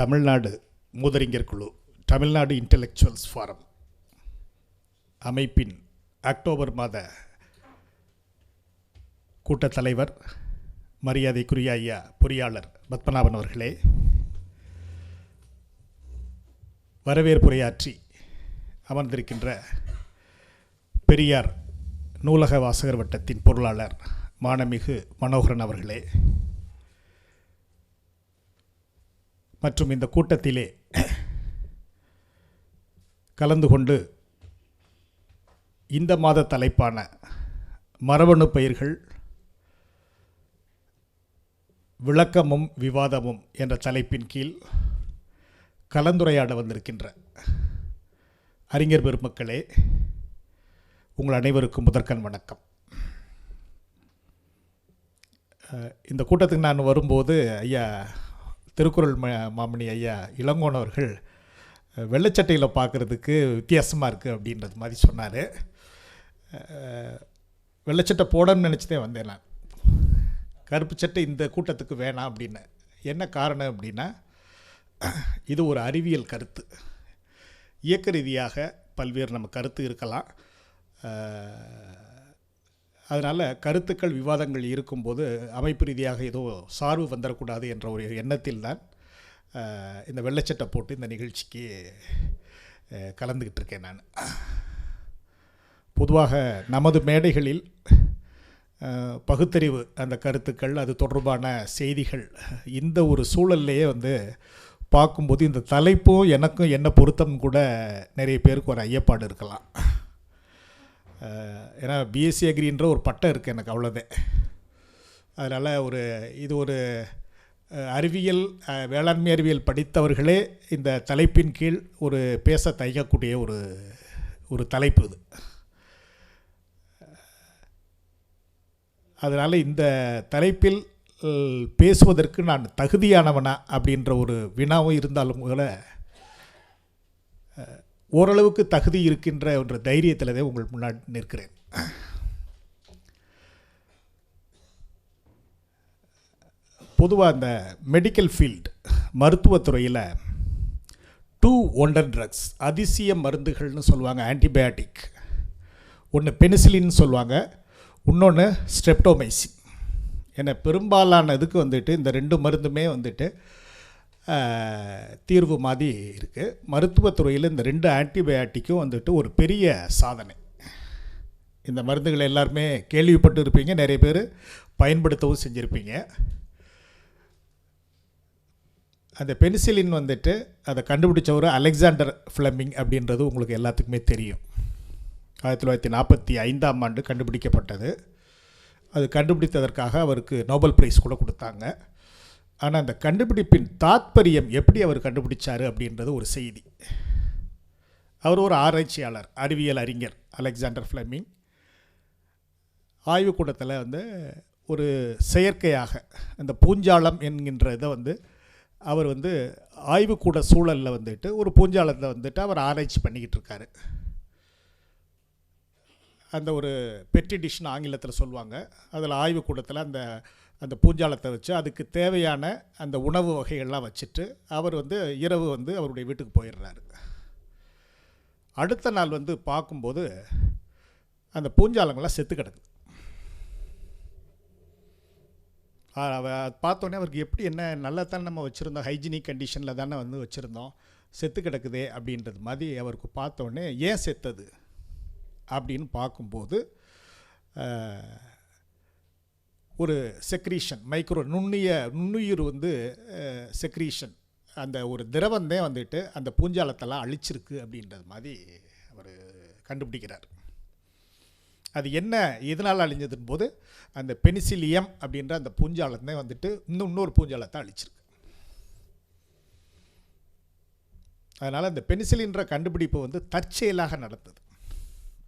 தமிழ்நாடு மூதறிஞர் குழு, Tamil Nadu intellectuals forum அமைப்பின் October மாத கூட்டத் தலைவர் மரியாதைக்குரிய ஐயா பொறியாளர் பத்மநாபன் அவர்களே, வரவேற்புரையாற்றி அமர்ந்திருக்கின்ற பெரியார் நூலக வாசகர் வட்டத்தின் பொருளாளர் மாண்புமிகு மனோகரன் அவர்களே, மற்றும் இந்த கூட்டத்திலே கலந்து கொண்டு இந்த மாத தலைப்பான மரபணு பயிர்கள் விளக்கமும் விவாதமும் என்ற தலைப்பின் கீழ் கலந்துரையாட வந்திருக்கின்ற அறிஞர் பெருமக்களே, உங்கள் அனைவருக்கும் முதற்கண் வணக்கம். இந்த கூட்டத்துக்கு நான் வரும்போது ஐயா திருக்குறள் மாமணி ஐயா இளங்கோன் அவர்கள் வெள்ளைச்சட்டையில் பார்க்குறதுக்கு வித்தியாசமாக இருக்குது அப்படின்றது மாதிரி சொன்னார். வெள்ளைச்சட்டை போடணும்னு நினச்சிதே வந்தேன் நான். கருப்பு சட்டை இந்த கூட்டத்துக்கு வேணாம் அப்படின்னு. என்ன காரணம் அப்படின்னா, இது ஒரு அறிவியல் கருத்து. இயக்க ரீதியாக பல்வேறு நம்ம கருத்து இருக்கலாம். அதனால் கருத்துக்கள் விவாதங்கள் இருக்கும்போது அமைப்பு ரீதியாக ஏதோ சார்பு வந்துடக்கூடாது என்ற ஒரு எண்ணத்தில் தான் இந்த வெள்ளைச்சட்டை போட்டு இந்த நிகழ்ச்சிக்கு கலந்துக்கிட்டு இருக்கேன் நான். பொதுவாக நமது மேடைகளில் பகுத்தறிவு அந்த கருத்துக்கள், அது தொடர்பான செய்திகள், இந்த ஒரு சூழல்லையே பார்க்கும்போது இந்த தலைப்பும் எனக்கும் என்ன பொருத்தம் கூட நிறைய பேருக்கு ஒரு ஐயப்பாடு இருக்கலாம். ஏன்னா பிஎஸ்சி அக்ரின்ற ஒரு பட்டம் இருக்குது எனக்கு, அவ்வளோதான். அதனால் இது ஒரு அறிவியல், வேளாண்மை அறிவியல் படித்தவர்களே இந்த தலைப்பின் கீழ் ஒரு பேச தயங்கக்கூடிய ஒரு தலைப்பு இது. அதனால் இந்த தலைப்பில் பேசுவதற்கு நான் தகுதியானவனா அப்படின்ற ஒரு வினாவும் இருந்தாலும் கூட ஓரளவுக்கு தகுதி இருக்கின்ற ஒரு தைரியத்தில் தான் உங்கள் முன்னாடி நிற்கிறேன். பொதுவாக இந்த மெடிக்கல் ஃபீல்டு, மருத்துவத்துறையில் 2 ஒண்டர் ட்ரக்ஸ், அதிசய மருந்துகள்னு சொல்லுவாங்க, ஆன்டிபயாட்டிக். ஒன்று பெனிசிலின்னு சொல்லுவாங்க, இன்னொன்று ஸ்ட்ரெப்டோமைசின். ஏன்னா பெரும்பாலான இதுக்கு இந்த 2 மருந்துமே தீர்வு மாதிரி இருக்குது. மருத்துவத்துறையில் இந்த 2 ஆன்டிபயாட்டிக்கும் ஒரு பெரிய சாதனை. இந்த மருந்துகள் எல்லாருமே கேள்விப்பட்டு இருப்பீங்க, நிறைய பேர் பயன்படுத்தவும் செஞ்சுருப்பீங்க. அந்த பெனிசிலின் அதை கண்டுபிடிச்சவர் அலெக்சாண்டர் ஃப்ளெமிங் அப்படின்றது உங்களுக்கு எல்லாத்துக்குமே தெரியும். 1945ஆம் ஆண்டு கண்டுபிடிக்கப்பட்டது. அது கண்டுபிடித்ததற்காக அவருக்கு நோபல் பிரைஸ் கூட கொடுத்தாங்க. ஆனால் அந்த கண்டுபிடிப்பின் தாத்பரியம் எப்படி அவர் கண்டுபிடிச்சார் அப்படின்றது ஒரு செய்தி. அவர் ஒரு ஆராய்ச்சியாளர், அறிவியல் அறிஞர் அலெக்சாண்டர் ஃப்ளெமிங். ஆய்வுக்கூடத்தில் ஒரு செயற்கையாக அந்த பூஞ்சாலம் என்கின்ற இதை அவர் ஆய்வுக்கூட சூழலில் ஒரு பூஞ்சாலத்தை அவர் ஆராய்ச்சி பண்ணிக்கிட்டு இருக்காரு. அந்த ஒரு பெட்ரி டிஷ்னு ஆங்கிலத்தில் சொல்லுவாங்க. அதில் ஆய்வுக்கூடத்தில் அந்த பூஞ்சாலத்தை வச்சு அதுக்கு தேவையான அந்த உணவு வகைகள்லாம் வச்சுட்டு அவர் இரவு அவருடைய வீட்டுக்கு போயிடுறாரு. அடுத்த நாள் பார்க்கும்போது அந்த பூஞ்சாலங்கள்லாம் செத்து கிடக்குது. பார்த்தோன்னே அவருக்கு எப்படி, என்ன நல்லா தானே நம்ம வச்சுருந்தோம், ஹைஜீனிக் கண்டிஷனில் தானே வச்சுருந்தோம், செத்து கிடக்குதே அப்படின்றது மாதிரி அவருக்கு பார்த்தோன்னே ஏன் செத்தது அப்படின்னு பார்க்கும்போது ஒரு செக்ரீஷன், மைக்ரோ நுண்ணுயிர் செக்ரீஷன், அந்த ஒரு திரவந்தே அந்த பூஞ்சாலத்தெல்லாம் அழிச்சிருக்கு அப்படின்றது மாதிரி அவர் கண்டுபிடிக்கிறார். அது என்ன, எதனால் அழிஞ்சதுன்னு போது அந்த பெனிசிலியம் அப்படின்ற அந்த பூஞ்சாலத்தை இன்னொரு பூஞ்சாலத்தை அழிச்சிருக்கு. அதனால் அந்த பெனிசிலின்ற கண்டுபிடிப்பு தற்செயலாக நடந்தது.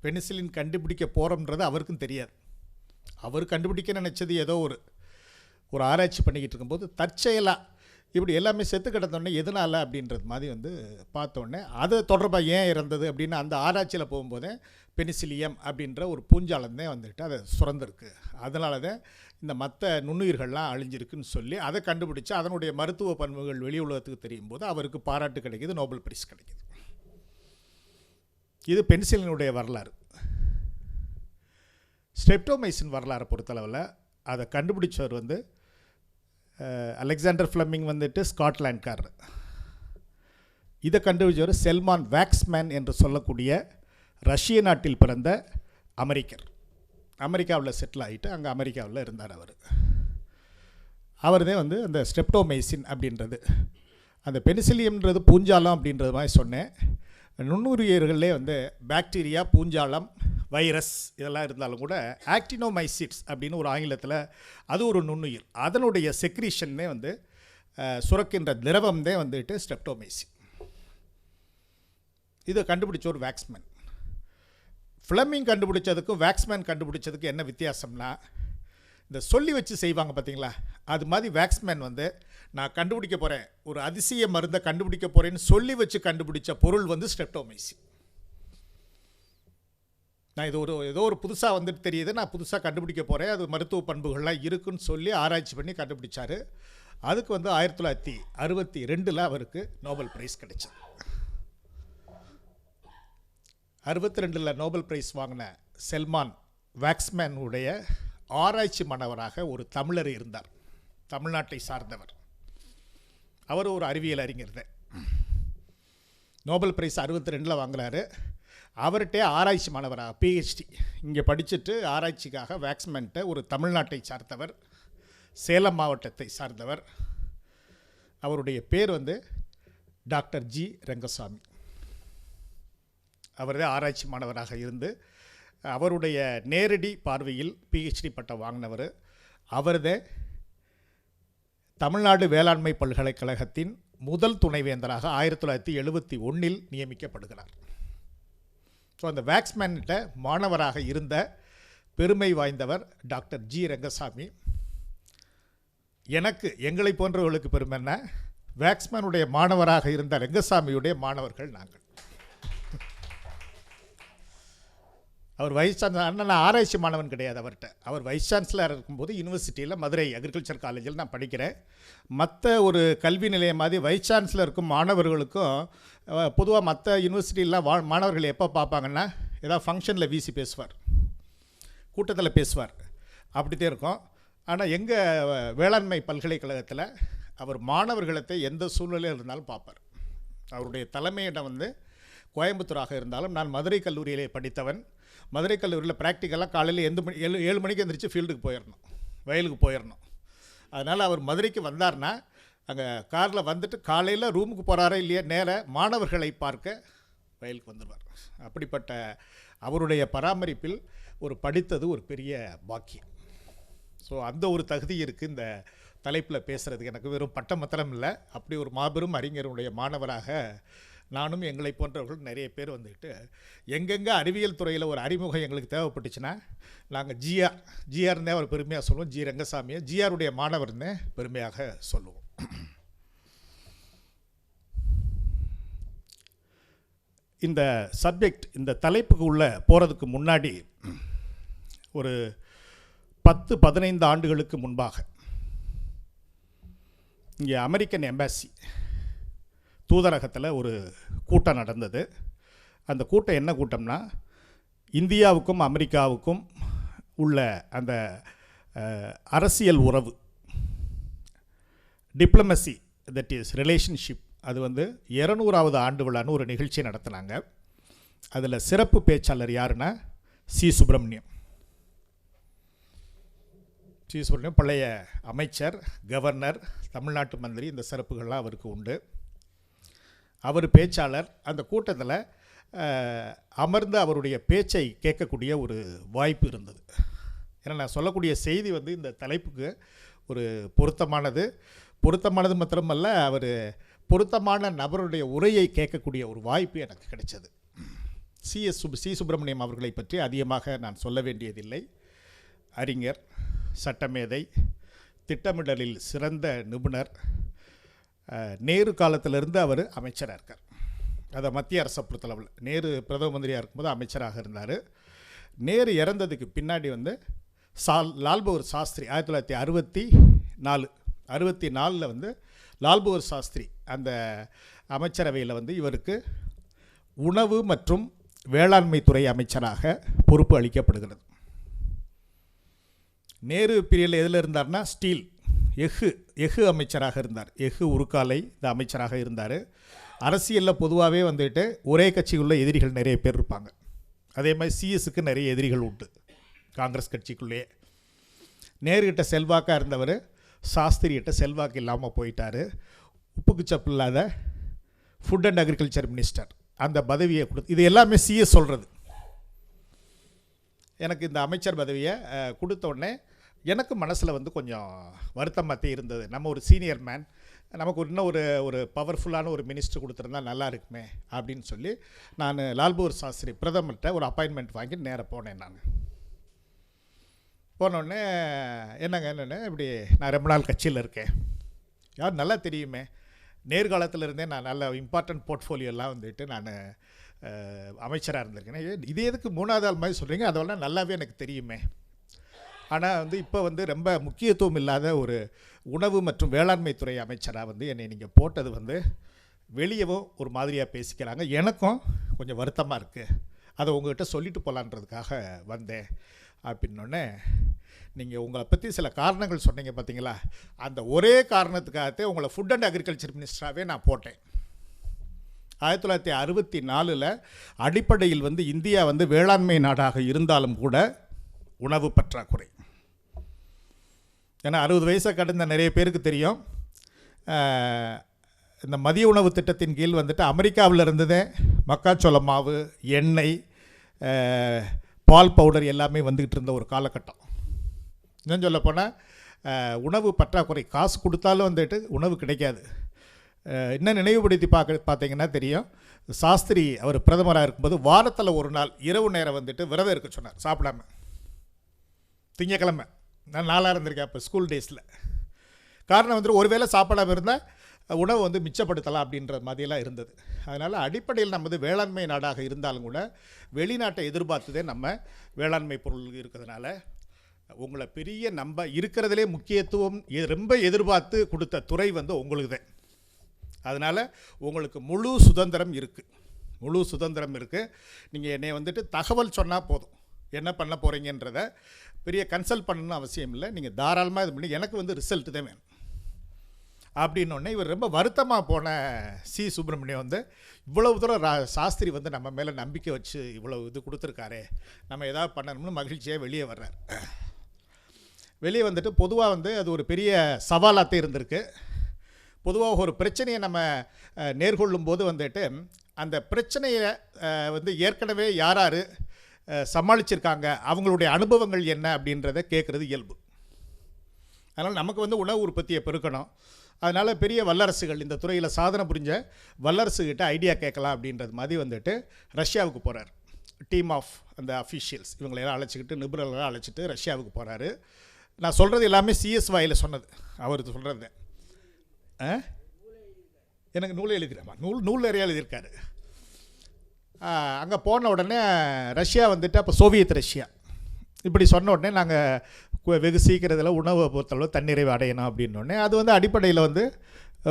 பெனிசிலின் கண்டுபிடிக்க போகிறோம்ன்றது அவருக்கும் தெரியாது. அவர் கண்டுபிடிக்க நினச்சது ஏதோ ஒரு ஆராய்ச்சி பண்ணிக்கிட்டு இருக்கும்போது தற்செயலாக இப்படி எல்லாமே செத்து கிடந்தோடனே எதனால் அப்படின்றது மாதிரி பார்த்தோன்னே அது தொடர்பாக ஏன் இறந்தது அப்படின்னு அந்த ஆராய்ச்சியில் போகும்போதே பெனிசிலியம் அப்படின்ற ஒரு பூஞ்சாலந்தே அதை சுரந்திருக்கு. அதனால தான் இந்த மற்ற நுண்ணுயிர்கள்லாம் அழிஞ்சிருக்குன்னு சொல்லி அதை கண்டுபிடிச்சு அதனுடைய மருத்துவ பண்புகள் வெளி உலகத்துக்கு தெரியும் போது அவருக்கு பாராட்டு கிடைக்கிது, நோபல் பிரைஸ் கிடைக்கிது. இது பென்சிலினுடைய வரலாறு. ஸ்ட்ரெப்டோமைசின் வரலாறை பொறுத்தளவில் அதை கண்டுபிடிச்சவர் வந்து அலெக்சாண்டர் ஃப்ளெமிங் வந்துட்டு ஸ்காட்லாண்ட்காரர். இதை கண்டுபிடிச்சவர் செல்மான் வேக்ஸ்மேன் என்று சொல்லக்கூடிய ரஷ்ய நாட்டில் பிறந்த அமெரிக்கர். அமெரிக்காவில் செட்டில் ஆகிட்டு அங்கே அமெரிக்காவில் இருந்தார் அவர் தான் வந்து அந்த ஸ்ட்ரெப்டோமைசின் அப்படின்றது, அந்த பெனிசிலியம்ன்றது பூஞ்சாலம் அப்படின்றது மாதிரி சொன்னேன். நுண்ணுயிர்களே வந்து பாக்டீரியா, பூஞ்சாலம், வைரஸ் இதெல்லாம் இருந்தாலும் கூட ஆக்டினோமைசிட்ஸ் அப்படின்னு ஒரு ஆங்கிலத்தில் அது ஒரு நுண்ணுயிர், அதனுடைய செக்ரீஷன்னே வந்து சுரக்கின்ற திரவம் தான் வந்துட்டு ஸ்ட்ரெப்டோமைசின். இதை கண்டுபிடிச்ச ஒரு வேக்ஸ்மேன். ஃப்ளெமிங் கண்டுபிடிச்சதுக்கும் வேக்ஸ்மேன் கண்டுபிடிச்சதுக்கு என்ன வித்தியாசம்னா, இந்த சொல்லி வச்சு செய்வாங்க பார்த்தீங்களா, அது மாதிரி வேக்ஸ்மேன் வந்து நான் கண்டுபிடிக்க போகிறேன், ஒரு அதிசய மருந்தை கண்டுபிடிக்க போகிறேன்னு சொல்லி வச்சு கண்டுபிடிச்ச பொருள் வந்து ஸ்ட்ரெப்டோமைசின். நான் இது ஏதோ ஒரு புதுசாக வந்துட்டு தெரியுது, நான் புதுசாக கண்டுபிடிக்க போகிறேன், அது மருத்துவ பண்புகள்லாம் இருக்குன்னு சொல்லி ஆராய்ச்சி பண்ணி கண்டுபிடிச்சார். அதுக்கு வந்து 1962 அவருக்கு நோபல் பிரைஸ் கிடைச்சது. 62 நோபல் பிரைஸ் வாங்கின செல்மான் வேக்ஸ்மேனுடைய ஆராய்ச்சி மாணவராக ஒரு தமிழர் இருந்தார், தமிழ்நாட்டை சார்ந்தவர். அவர் ஒரு அறிவியல் அறிஞர் தான். நோபல் பிரைஸ் 62 வாங்குறாரு. அவர்கிட்ட ஆராய்ச்சி மாணவராக பிஹெச்டி இங்கே படிச்சுட்டு ஆராய்ச்சிக்காக வேக்ஸ்மேன்ட்ட ஒரு தமிழ்நாட்டை சார்ந்தவர், சேலம் மாவட்டத்தை சார்ந்தவர். அவருடைய பேர் வந்து டாக்டர் ஜி ரங்கசாமி. அவர் தான் ஆராய்ச்சி மாணவராக இருந்து அவருடைய நேரடி பார்வையில் பிஹெச்டி பட்டம் வாங்கினவர். அவர் தான் தமிழ்நாடு வேளாண்மை பல்கலைக்கழகத்தின் முதல் துணைவேந்தராக 1971 நியமிக்கப்படுகிறார். ஸோ அந்த வேக்ஸ்மேன்கிட்ட மாணவராக இருந்த பெருமை வாய்ந்தவர் டாக்டர் ஜி ரங்கசாமி. எங்களை போன்றவர்களுக்கு பெருமைன்னா, வேக்ஸ்மேனுடைய மாணவராக இருந்த ரங்கசாமியுடைய மாணவர்கள் நாங்கள். அவர் வைஸ் சான்சலர், ஆனால் நான் ஆராய்ச்சி மாணவன் கிடையாது அவர்கிட்ட. அவர் வைஸ் சான்சலர் இருக்கும்போது யூனிவர்சிட்டியில் மதுரை அக்ரிகல்ச்சர் காலேஜில் நான் படிக்கிறேன். மற்ற ஒரு கல்வி நிலையம் மாதிரி வைஸ் சான்சலருக்கும் மாணவர்களுக்கும் பொதுவாக மற்ற யூனிவர்சிட்டிலாம் மாணவர்கள் எப்போ பார்ப்பாங்கன்னா, ஏதாவது ஃபங்க்ஷனில் வீசி பேசுவார், கூட்டத்தில் பேசுவார், அப்படித்தான் இருக்கும். ஆனால் எங்கள் வேளாண்மை பல்கலைக்கழகத்தில் அவர் மாணவர்களத்தை எந்த சூழ்நிலையில் இருந்தாலும் பார்ப்பார். அவருடைய தலைமையிடம் வந்து கோயம்புத்தூராக இருந்தாலும், நான் மதுரை கல்லூரியிலே படித்தவன். மதுரை கல்லூரியில் ப்ராக்டிக்கலாக காலையில் 7 மணிக்கு எழுந்திரிச்சு ஃபீல்டுக்கு போயிடணும், வயலுக்கு போயிடணும். அதனால் அவர் மதுரைக்கு வந்தார்னா அங்கே காரில் வந்துட்டு காலையில் ரூமுக்கு போகிறாரா இல்லையா, நேராக மாணவர்களை பார்க்க வயலுக்கு வந்துடுவார். அப்படிப்பட்ட அவருடைய பராமரிப்பில் படித்தது ஒரு பெரிய பாக்கியம். ஸோ அந்த ஒரு தகுதி இருக்குது இந்த தலைப்பில் பேசுகிறதுக்கு. எனக்கு வெறும் பட்டமத்திரம் இல்லை, அப்படி ஒரு மாபெரும் அறிஞருடைய மாணவராக நானும் எங்களை போன்றவர்கள் நிறைய பேர் வந்துக்கிட்டு எங்கெங்கே அறிவியல் துறையில் ஒரு அறிமுகம் எங்களுக்கு தேவைப்பட்டுச்சுன்னா நாங்கள் ஜிஆர்னே அவர் பெருமையாக சொல்லுவோம், ஜி ரங்கசாமியை ஜிஆருடைய மாணவர்னே பெருமையாக சொல்லுவோம். இந்த சப்ஜெக்ட், இந்த தலைப்புக்கு உள்ளே போகிறதுக்கு முன்னாடி ஒரு 10-15 ஆண்டுகளுக்கு முன்பாக இங்கே அமெரிக்கன் எம்பசி தூதரகத்தில் ஒரு கூட்டம் நடந்தது. அந்த கூட்டம் என்ன கூட்டம்னா, இந்தியாவுக்கும் அமெரிக்காவுக்கும் உள்ள அந்த அரசியல் உறவு, டிப்ளமசி, தட் இஸ் ரிலேஷன்ஷிப், அது 200வது ஆண்டு விழான்னு ஒரு நிகழ்ச்சி நடத்தினாங்க. அதில் சிறப்பு பேச்சாளர் யாருன்னா சி. சுப்பிரமணியம் பழைய அமைச்சர், கவர்னர், தமிழ்நாட்டு மந்திரி, இந்த சிறப்புகள்லாம் அவருக்கு உண்டு. அவர் பேச்சாளர். அந்த கூட்டத்தில் அமர்ந்து அவருடைய பேச்சை கேட்கக்கூடிய ஒரு வாய்ப்பு இருந்தது. ஏன்னா நான் சொல்லக்கூடிய செய்தி இந்த தலைப்புக்கு ஒரு பொருத்தமானது மாத்திரமல்ல, அவர் பொருத்தமான நபருடைய உரையை கேட்கக்கூடிய ஒரு வாய்ப்பு எனக்கு கிடைச்சது. சி. சுப்பிரமணியம் அவர்களை பற்றி அதிகமாக நான் சொல்ல வேண்டியதில்லை. அறிஞர், சட்டமேதை, திட்டமிடலில் சிறந்த நிபுணர். நேரு காலத்திலிருந்து அவர் அமைச்சராக இருக்கார். அதை மத்திய அரசை பொறுத்தளவில் நேரு பிரதம மந்திரியாக இருக்கும்போது அமைச்சராக இருந்தார். நேரு இறந்ததுக்கு பின்னாடி லால் பகதூர் சாஸ்திரி 1964 வந்து லால் பகதூர் சாஸ்திரி அந்த அமைச்சரவையில் வந்து இவருக்கு உணவு மற்றும் வேளாண்மை துறை அமைச்சராக பொறுப்பு அளிக்கப்படுகிறது. நேரு பீரியடில் எதில் இருந்தார்னா ஸ்டீல் எஃகு அமைச்சராக இருந்தார். எஃகு உருக்காலை இந்த அமைச்சராக இருந்தார். அரசியலில் பொதுவாகவே வந்துட்டு ஒரே கட்சிக்குள்ள எதிரிகள் நிறைய பேர் இருப்பாங்க. அதே மாதிரி சிஎஸ்க்கு நிறைய எதிரிகள் உண்டு காங்கிரஸ் கட்சிக்குள்ளேயே. நேருகிட்ட செல்வாக்காக இருந்தவர் சாஸ்திரிகிட்ட செல்வாக்கு இல்லாமல் போயிட்டார். உப்புக்கு சப்பு இல்லாத ஃபுட் அண்ட் அக்ரிகல்ச்சர் மினிஸ்டர் அந்த பதவியை கொடுத்து, இது எல்லாமே சிஎஸ் சொல்கிறது. எனக்கு இந்த அமைச்சர் பதவியை கொடுத்த உடனே எனக்கு மனசில் வந்து கொஞ்சம் வருத்தமாகத்தே இருந்தது. நம்ம ஒரு சீனியர் மேன், நமக்கு இன்னும் ஒரு பவர்ஃபுல்லான ஒரு மினிஸ்டர் கொடுத்துருந்தா நல்லா இருக்குமே அப்படின்னு சொல்லி நான் லால் பகதூர் சாஸ்திரி பிரதமர்கிட்ட ஒரு அப்பாயின்மெண்ட் வாங்கி நேராக போனேன். நான் போனோடனே என்னென்னு இப்படி நான் ரொம்ப நாள் கட்சியில் இருக்கேன், யார் நல்லா தெரியுமே, நேர்காலத்தில் இருந்தே நான் நல்ல இம்பார்ட்டன்ட் போர்ட்ஃபோலியோலாம் வந்துட்டு நான் அமைச்சராக இருந்திருக்கேன். இதே எதுக்கு 3வது ஆள் மாதிரி சொல்கிறீங்க, அதெல்லாம் நல்லாவே எனக்கு தெரியுமே. ஆனால் வந்து இப்போ வந்து ரொம்ப முக்கியத்துவம் இல்லாத ஒரு உணவு மற்றும் வேளாண்மை துறை அமைச்சராக வந்து என்னை நீங்கள் போட்டது வந்து வெளியவும் ஒரு மாதிரியாக பேசிக்கிறாங்க, எனக்கும் கொஞ்சம் வருத்தமாக இருக்குது, அதை உங்கள்கிட்ட சொல்லிட்டு போகலான்றதுக்காக வந்தேன் அப்படின்னோடனே, நீங்கள் உங்களை பற்றி சில காரணங்கள் சொன்னீங்க பார்த்தீங்களா, அந்த ஒரே காரணத்துக்காகத்தே உங்களை ஃபுட் அண்ட் அக்ரிகல்ச்சர் மினிஸ்டராகவே நான் போட்டேன். 1964 அடிப்படையில் வந்து இந்தியா வந்து வேளாண்மை நாடாக இருந்தாலும் கூட உணவு பற்றாக்குறை. ஏன்னா 60 வயசை கடந்த நிறைய பேருக்கு தெரியும், இந்த மதிய உணவு திட்டத்தின் கீழ் வந்துட்டு அமெரிக்காவில் இருந்ததே மக்காச்சோள மாவு, எண்ணெய், பால் பவுடர் எல்லாமே வந்துக்கிட்டு இருந்த ஒரு காலகட்டம். இன்னும் சொல்லப்போனால் உணவு பற்றாக்குறை, காசு கொடுத்தாலும் வந்துட்டு உணவு கிடைக்காது. இன்னும் நினைவுபடுத்தி பார்த்தீங்கன்னா தெரியும், சாஸ்திரி அவர் பிரதமராக இருக்கும்போது வாரத்தில் ஒரு நாள் இரவு நேரம் வந்துட்டு விரதம் இருக்க சொன்னார், சாப்பிடாம. திங்கக்கிழமை நான் 4 இருந்திருக்கேன் அப்போ ஸ்கூல் டேஸில். காரணம் வந்துட்டு ஒருவேளை சாப்பிடாமல் இருந்தால் உணவு வந்து மிச்சப்படுத்தலாம் அப்படின்ற மாதிரியெல்லாம் இருந்தது. அதனால் அடிப்படையில் நமது வேளாண்மை நாடாக இருந்தாலும் கூட வெளிநாட்டை எதிர்பார்த்ததே நம்ம வேளாண்மை பொருள் இருக்கிறதுனால உங்களை பெரிய நம்ம இருக்கிறதுலே முக்கியத்துவம் ரொம்ப எதிர்பார்த்து கொடுத்த துறை வந்து உங்களுக்கு தான். அதனால் உங்களுக்கு முழு சுதந்திரம் இருக்குது. நீங்கள் என்னை வந்துட்டு தகவல் சொன்னால் போதும், என்ன பண்ண போகிறீங்கன்றத பெரிய கன்சல்ட் பண்ணணும்னு அவசியம் இல்லை, நீங்கள் தாராளமாக இது பண்ணி எனக்கு வந்து ரிசல்ட்டு தான் வேணும் அப்படின்னோடனே இவர் ரொம்ப வருத்தமாக போன சி. சுப்பிரமணியம் வந்து இவ்வளவு தூரம் சாஸ்திரி வந்து நம்ம மேலே நம்பிக்கை வச்சு இவ்வளவு இது கொடுத்துருக்காரே, நம்ம ஏதாவது பண்ணணும்னு மகிழ்ச்சியாக வெளியே வர்றார். வெளியே வந்துட்டு பொதுவாக வந்து அது ஒரு பெரிய சவாலாகத்தே இருந்திருக்கு. பொதுவாக ஒரு பிரச்சனையை நம்ம நேர்கொள்ளும் போது வந்துட்டு அந்த பிரச்சனையை வந்து ஏற்கனவே யார் சமாளிச்சிருக்காங்க, அவங்களுடைய அனுபவங்கள் என்ன அப்படின்றத கேட்குறது இயல்பு. அதனால் நமக்கு வந்து உணவு உற்பத்தியை பெருக்கணும். அதனால் பெரிய வல்லரசுகள், இந்த துறையில் சாதனை புரிஞ்ச வல்லரசுகிட்ட ஐடியா கேட்கலாம் அப்படின்றது மாதிரி வந்துட்டு ரஷ்யாவுக்கு போகிறார். டீம் ஆஃப் அந்த அஃபீஷியல்ஸ் இவங்களெல்லாம் அழைச்சிக்கிட்டு, நிபுணர்களெல்லாம் அழைச்சிட்டு ரஷ்யாவுக்கு போகிறாரு. நான் சொல்கிறது எல்லாமே சிஎஸ் வாயில் சொன்னது, அவர் சொல்கிறது. எனக்கு நூலே எழுதிடுறேம்மா, நூல் நிறையா எழுதியிருக்காரு. அங்கே போன உடனே ரஷ்யா வந்துட்டு அப்போ சோவியத் ரஷ்யா இப்படி சொன்ன உடனே நாங்கள் வெகு சீக்கிரத்தில் உணவை பொறுத்தளவு தன்னிறைவு அடையணும் அப்படின்னோடனே அது வந்து அடிப்படையில் வந்து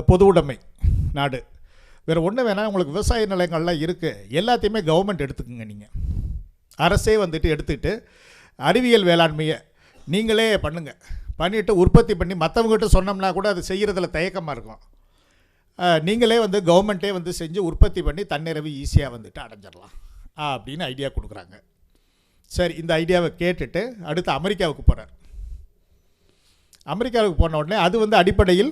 பொது உடைமை நாடு, வேறு ஒன்று வேணால் உங்களுக்கு விவசாய நிலங்கள்லாம் இருக்குது, எல்லாத்தையுமே கவர்மெண்ட் எடுத்துக்குங்க. நீங்கள் அரசே வந்துட்டு எடுத்துக்கிட்டு அறிவியல் வேளாண்மையை நீங்களே பண்ணுங்கள், பண்ணிவிட்டு உற்பத்தி பண்ணி மற்றவங்ககிட்ட சொன்னோம்னா கூட அது செய்கிறதுல தயக்கமாக இருக்கும். நீங்களே வந்து கவர்மெண்ட்டே வந்து செஞ்சு உற்பத்தி பண்ணி தன்னிறைவு ஈஸியாக வந்துட்டு அடைஞ்சிடலாம் அப்படின்னு ஐடியா கொடுக்குறாங்க. சரி, இந்த ஐடியாவை கேட்டுட்டு அடுத்து அமெரிக்காவுக்கு போகிறார். அமெரிக்காவுக்கு போன உடனே அது வந்து அடிப்படையில்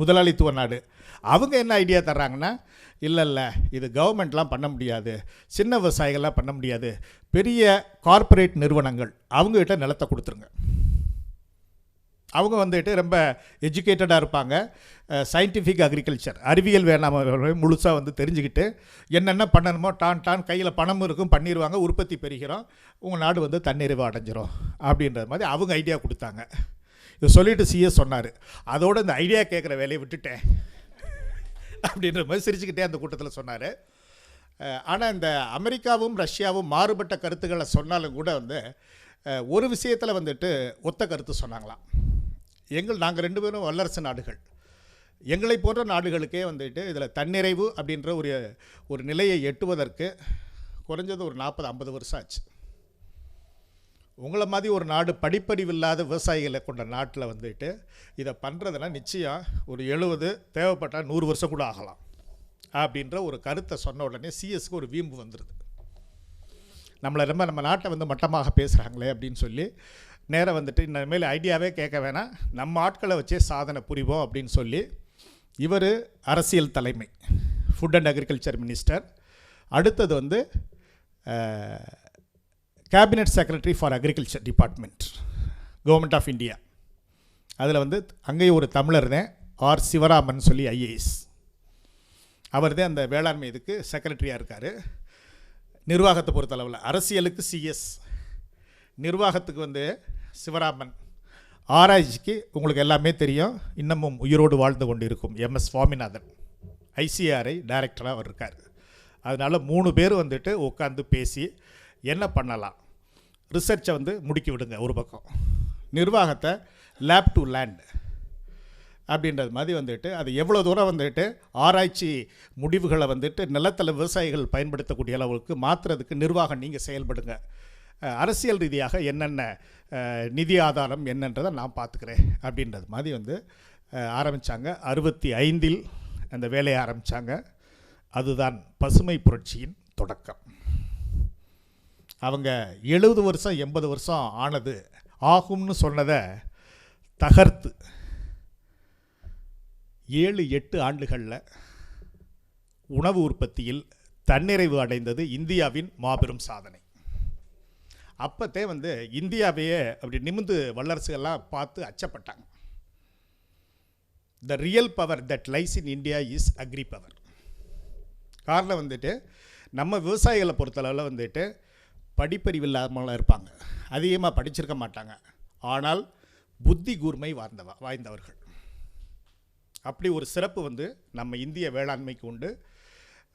முதலாளித்துவ நாடு. அவங்க என்ன ஐடியா தர்றாங்கன்னா, இல்லை இது கவர்மெண்ட்லாம் பண்ண முடியாது, சின்ன விவசாயிகள்லாம் பண்ண முடியாது, பெரிய கார்ப்பரேட் நிறுவனங்கள் அவங்ககிட்ட நிலத்தை கொடுத்துருங்க. அவங்க வந்துட்டு ரொம்ப எஜுகேட்டடாக இருப்பாங்க, சயின்டிஃபிக் அக்ரிகல்ச்சர் அறிவியல் வேளாண்மை முழுசாக வந்து தெரிஞ்சுக்கிட்டு என்னென்ன பண்ணணுமோ டான் கையில் பணமும் இருக்கும், பண்ணிடுவாங்க, உற்பத்தி பெருகிறோம், உங்கள் நாடு வந்து தன்னிறைவு அடைஞ்சிரும் அப்படின்ற மாதிரி அவங்க ஐடியா கொடுத்தாங்க. இது சொல்லிவிட்டு சிஎஸ் சொன்னார், அதோடு இந்த ஐடியா கேட்குற வேலையை விட்டுட்டேன் அப்படின்ற மாதிரி சிரிச்சுக்கிட்டே அந்த கூட்டத்தில் சொன்னார். ஆனால் இந்த அமெரிக்காவும் ரஷ்யாவும் மாறுபட்ட கருத்துக்களை சொன்னாலும் கூட வந்து ஒரு விஷயத்தில் வந்துட்டு ஒத்த கருத்து சொன்னாங்களாம். நாங்கள் 2 பேரும் வல்லரசு நாடுகள். எங்களை போன்ற நாடுகளுக்கே வந்துட்டு இதில் தன்னிறைவு அப்படின்ற ஒரு நிலையை எட்டுவதற்கு குறைஞ்சது ஒரு 40-50 வருஷம் ஆச்சு. உங்களை மாதிரி ஒரு நாடு படிப்பறிவு இல்லாத விவசாயிகளை கொண்ட நாட்டில் வந்துட்டு இதை பண்ணுறதுனா நிச்சயம் ஒரு 70 தேவைப்பட்டால் 100 வருஷம் கூட ஆகலாம் அப்படின்ற ஒரு கருத்தை சொன்ன உடனே சிஎஸ்க்கு ஒரு வீம்பு வந்துடுது. நம்ம நாட்டை வந்து மட்டமாக பேசுகிறாங்களே அப்படின்னு சொல்லி நேராக வந்துட்டு இனிமேல் ஐடியாவே கேட்க வேணாம், நம்ம ஆட்களை வச்சே சாதனை புரிவோம் அப்படின்னு சொல்லி இவர் அரசியல் தலைமை, ஃபுட் அண்ட் அக்ரிகல்ச்சர் மினிஸ்டர். அடுத்தது வந்து cabinet secretary for agriculture department, government of India. அதில் வந்து அங்கேயும் ஒரு தமிழர் தான், ஆர் சிவராமன் சொல்லி ஐஏஎஸ். அவர் தான் அந்த வேளாண்மை இதுக்கு செக்ரட்டரியாக இருக்கார். நிர்வாகத்தை பொறுத்தளவில் அரசியலுக்கு சிஎஸ், நிர்வாகத்துக்கு வந்து சிவராமன், ஆராய்ச்சிக்கு உங்களுக்கு எல்லாமே தெரியும், இன்னமும் உயிரோடு வாழ்ந்து கொண்டு இருக்கும் எம்எஸ் சுவாமிநாதன், ஐசிஆர்ஐ டைரக்டராக அவர் இருக்கார். அதனால் 3 பேர் வந்துட்டு உட்காந்து பேசி என்ன பண்ணலாம், ரிசர்ச்சை வந்து முடுக்கி விடுங்க ஒரு பக்கம், நிர்வாகத்தை லேப் டு லேண்ட் அப்படின்றது மாதிரி வந்துட்டு அது எவ்வளோ தூரம் வந்துட்டு ஆராய்ச்சி முடிவுகளை வந்துட்டு நிலத்தில் விவசாயிகள் பயன்படுத்தக்கூடிய அளவுக்கு மாற்றுறதுக்கு நிர்வாகம் நீங்கள் செயல்படுங்க, அரசியல் ரீதியாக என்னென்ன நிதி ஆதாரம் என்னன்றதை நான் பார்த்துக்கிறேன் அப்படின்றது மாதிரி வந்து ஆரம்பித்தாங்க. 65 அந்த வேலையை ஆரம்பித்தாங்க. அதுதான் பசுமை புரட்சியின் தொடக்கம். அவங்க 70 வருஷம் 80 வருஷம் ஆகும்னு சொன்னதை தகர்த்து 7-8 ஆண்டுகளில் உணவு உற்பத்தியில் தன்னிறைவு அடைந்தது இந்தியாவின் மாபெரும் சாதனை. அப்போத்தே வந்து இந்தியாவையே அப்படி நிமிந்து வல்லரசுகள்லாம் பார்த்து அச்சப்பட்டாங்க. The real power that lies in India is agri power. காரணம் வந்துட்டு நம்ம விவசாயிகளை பொறுத்தளவில் வந்துட்டு படிப்பறிவு இல்லாமலாம் இருப்பாங்க, அதிகமாக படிச்சிருக்க மாட்டாங்க, ஆனால் புத்தி கூர்மை வாய்ந்தவர்கள். அப்படி ஒரு சிறப்பு வந்து நம்ம இந்திய வேளாண்மைக்கு உண்டு.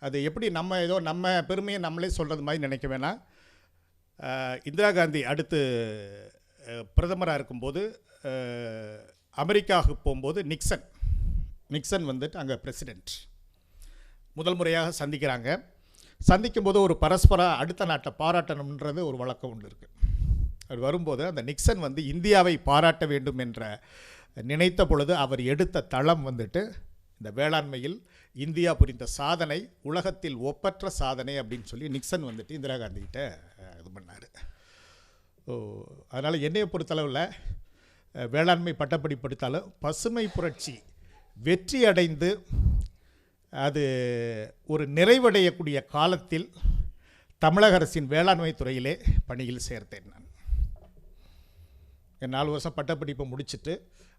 அது எப்படி நம்ம பெருமையை நம்மளே சொல்கிறது மாதிரி நினைக்க வேணாம். இந்திரா காந்தி அடுத்து பிரதமராக இருக்கும்போது அமெரிக்காவுக்கு போகும்போது நிக்சன் வந்துட்டு அங்கே பிரசிடெண்ட் முதல் முறையாக சந்திக்கிறாங்க. சந்திக்கும்போது ஒரு பரஸ்பரம் அடுத்த நாட்டை பாராட்டணுன்றது ஒரு வழக்கம் ஒன்று இருக்குது. அது வரும்போது அந்த நிக்சன் வந்து இந்தியாவை பாராட்ட வேண்டும் என்ற நினைத்த பொழுது அவர் எடுத்த தளம் வந்துட்டு இந்த வேளாண்மையில் இந்தியா புரிந்த சாதனை உலகத்தில் ஒப்பற்ற சாதனை அப்படின்னு சொல்லி நிக்சன் வந்துட்டு இந்திரா காந்திகிட்ட இது பண்ணார். அதனால் என்னையை பொறுத்தளவில் வேளாண்மை பட்டப்படி படித்தாலும் பசுமை புரட்சி வெற்றி அடைந்து அது ஒரு நிறைவடையக்கூடிய காலத்தில் தமிழக அரசின் வேளாண்மை துறையிலே பணியில் சேர்த்தேன். நான் 4 வருஷம் பட்டப்படிப்பை முடிச்சுட்டு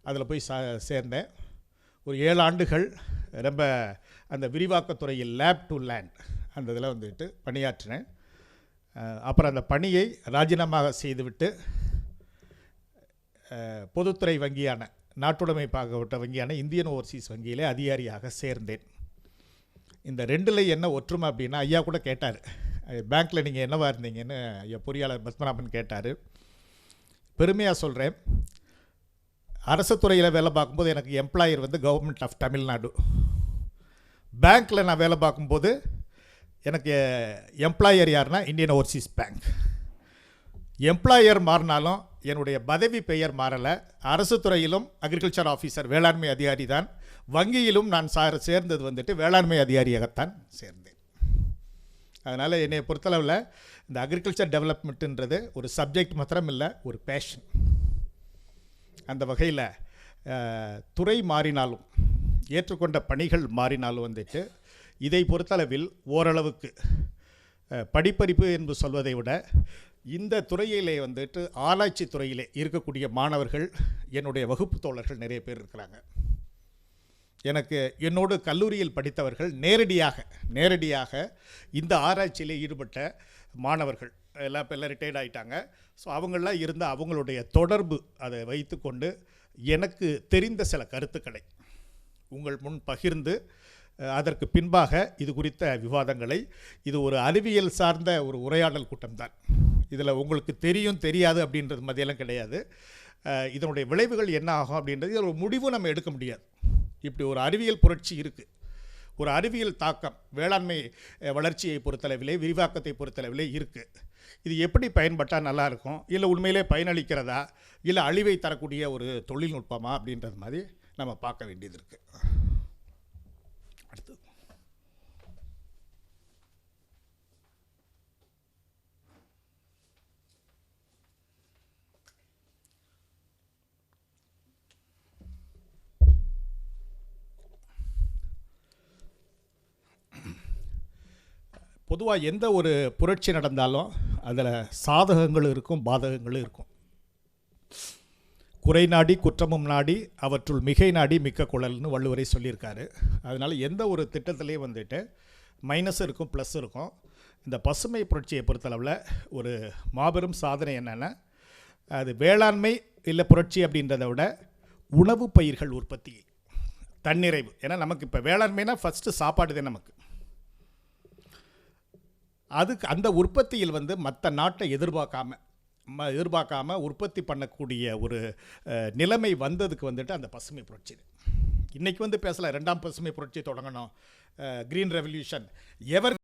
அதில் போய் சேர்ந்தேன். ஒரு 7 ஆண்டுகள் ரொம்ப அந்த விரிவாக்கத்துறையில் லேப் டு லேண்ட் அந்த இதில் வந்துட்டு பணியாற்றினேன். அப்புறம் அந்த பணியை ராஜினாமா செய்துவிட்டு பொதுத்துறை வங்கியான நாட்டுடைமைப்பாகப்பட்ட வங்கியான இந்தியன் ஓவர்சீஸ் வங்கியிலே அதிகாரியாக சேர்ந்தேன். இந்த 2ல் என்ன ஒற்றுமை அப்படின்னா, ஐயா கூட கேட்டார், பேங்க்கில் நீங்கள் என்னவாக இருந்தீங்கன்னு ஐயா பொறியாளர் பத்மநாபன் கேட்டார். பெருமையாக சொல்கிறேன், அரசு துறையில் வேலை பார்க்கும்போது எனக்கு எம்ப்ளாயர் வந்து கவர்மெண்ட் ஆஃப் தமிழ்நாடு. பேங்க்கில் நான் வேலை பார்க்கும்போது எனக்கு எம்ப்ளாயர் யாருன்னா இந்தியன் ஓவர்சீஸ் பேங்க். எம்ப்ளாயர் மாறினாலும் என்னுடைய பதவி பெயர் மாறலை. அரசு துறையிலும் அக்ரிகல்ச்சர் ஆஃபீஸர் வேளாண்மை அதிகாரி தான், வங்கியிலும் நான் சேர்ந்தது வந்துட்டு வேளாண்மை அதிகாரியாகத்தான் சேர்ந்தேன். அதனால் என்னை பொறுத்தளவில் இந்த அக்ரிகல்ச்சர் டெவலப்மெண்ட்டுன்றது ஒரு சப்ஜெக்ட் மாத்திரம் இல்லை, ஒரு பேஷன். அந்த வகையில் துறை மாறினாலும் ஏற்றுக்கொண்ட பணிகள் மாறினாலும் வந்துட்டு இதை பொறுத்தளவில் ஓரளவுக்கு படிப்பறிப்பு என்று சொல்வதை விட இந்த துறையிலே வந்துட்டு ஆராய்ச்சி துறையிலே இருக்கக்கூடிய மாணவர்கள் என்னுடைய வகுப்பு தோழர்கள் நிறைய பேர் இருக்கிறாங்க. எனக்கு என்னோடு கல்லூரியில் படித்தவர்கள் நேரடியாக இந்த ஆராய்ச்சியிலே ஈடுபட்ட மாணவர்கள் எல்லாம் ரிட்டையர்ட் ஆகிட்டாங்க. ஸோ அவங்களெலாம் இருந்த அவங்களுடைய தொடர்பு அதை வைத்துக்கொண்டு எனக்கு தெரிந்த சில கருத்துக்களை உங்கள் முன் பகிர்ந்து அதற்கு பின்பாக இது குறித்த விவாதங்களை, இது ஒரு அறிவியல் சார்ந்த ஒரு உரையாடல் கூட்டம்தான், இதில் உங்களுக்கு தெரியும் தெரியாது அப்படின்றது மாதிரியெல்லாம் கிடையாது. இதனுடைய விளைவுகள் என்ன ஆகும் அப்படின்றது ஒரு முடிவும் நம்ம எடுக்க முடியாது. இப்படி ஒரு அறிவியல் புரட்சி இருக்குது, ஒரு அறிவியல் தாக்கம் வேளாண்மை வளர்ச்சியை பொறுத்தளவிலே, விரிவாக்கத்தை பொறுத்தளவிலே இருக்குது. இது எப்படி பயன்பட்டால் நல்லாயிருக்கும், இல்லை உண்மையிலே பயனளிக்கிறதா, இல்லை அழிவை தரக்கூடிய ஒரு தொழில்நுட்பமா அப்படின்றது மாதிரி நம்ம பார்க்க வேண்டியது இருக்குது. அடுத்தது பொதுவாக எந்த ஒரு புரட்சி நடந்தாலும் அதில் சாதகங்களும் இருக்கும், பாதகங்களும் இருக்கும். குறை நாடி குற்றமும் நாடி அவற்றுள் மிகை நாடி மிக்க குழல்னு வள்ளுவரை சொல்லியிருக்காரு. அதனால் எந்த ஒரு திட்டத்திலையும் வந்துட்டு மைனஸ் இருக்கும், ப்ளஸ் இருக்கும். இந்த பசுமை புரட்சியை பொறுத்தளவில் ஒரு மாபெரும் சாதனை என்னென்னா, அது வேளாண்மை இல்லை புரட்சி அப்படின்றத விட உணவு பயிர்கள் உற்பத்தி, தன்னிறைவு. ஏன்னா நமக்கு இப்போ வேளாண்மைனா ஃபஸ்ட்டு சாப்பாடு தான் நமக்கு. அதுக்கு அந்த உற்பத்தியில் வந்து மற்ற நாட்டை எதிர்பார்க்காம உற்பத்தி பண்ணக்கூடிய ஒரு நிலைமை வந்ததுக்கு வந்துட்டு அந்த பசுமை புரட்சி. இன்றைக்கி வந்து பேசலாம் 2ஆம் பசுமை புரட்சி தொடங்கணும், க்ரீன் ரெவல்யூஷன், எவர்